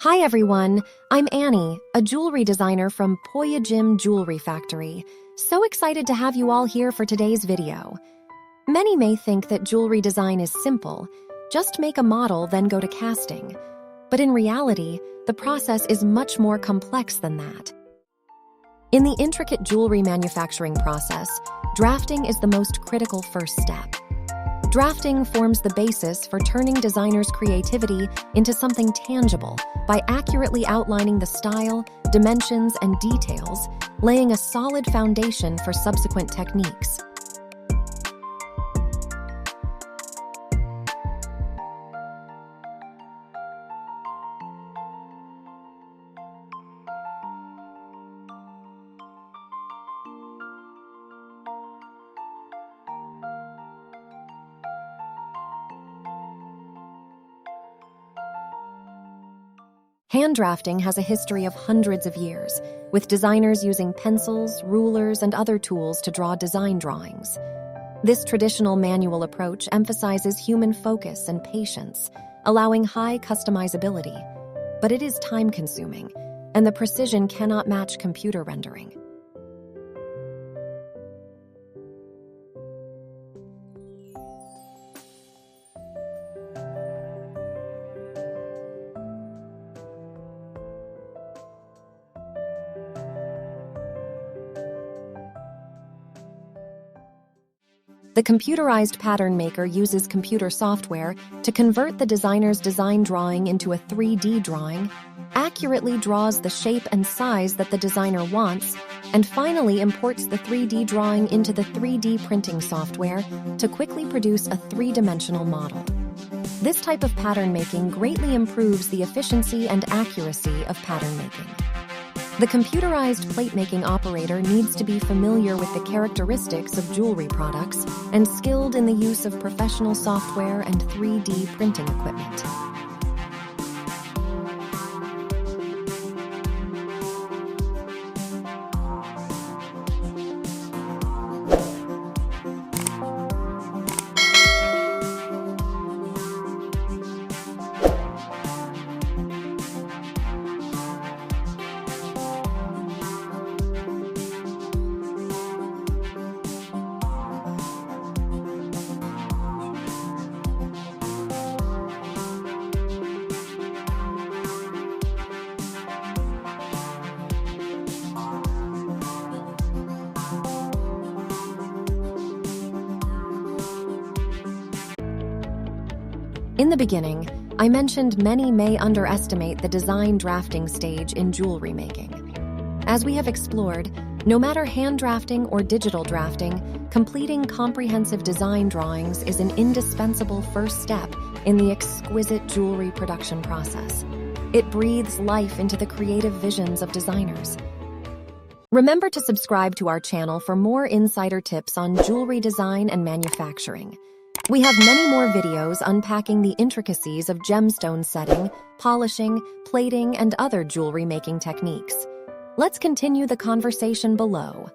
Hi everyone, I'm Annie, a jewelry designer from Poya Jim Jewelry Factory. So excited to have you all here for today's video. Many may think that jewelry design is simple, just make a model then go to casting. But in reality, the process is much more complex than that. In the intricate jewelry manufacturing process, drafting is the most critical first step. Drafting forms the basis for turning designers' creativity into something tangible by accurately outlining the style, dimensions, and details, laying a solid foundation for subsequent techniques. Hand drafting has a history of hundreds of years, with designers using pencils, rulers, and other tools to draw design drawings. This traditional manual approach emphasizes human focus and patience, allowing high customizability. But it is time-consuming, and the precision cannot match computer rendering. The computerized pattern maker uses computer software to convert the designer's design drawing into a 3D drawing, accurately draws the shape and size that the designer wants, and finally imports the 3D drawing into the 3D printing software to quickly produce a three-dimensional model. This type of pattern making greatly improves the efficiency and accuracy of pattern making. The computerized plate-making operator needs to be familiar with the characteristics of jewelry products and skilled in the use of professional software and 3D printing equipment. In the beginning, I mentioned many may underestimate the design drafting stage in jewelry making. As we have explored, no matter hand drafting or digital drafting, completing comprehensive design drawings is an indispensable first step in the exquisite jewelry production process. It breathes life into the creative visions of designers. Remember to subscribe to our channel for more insider tips on jewelry design and manufacturing. We have many more videos unpacking the intricacies of gemstone setting, polishing, plating, and other jewelry making techniques. Let's continue the conversation below.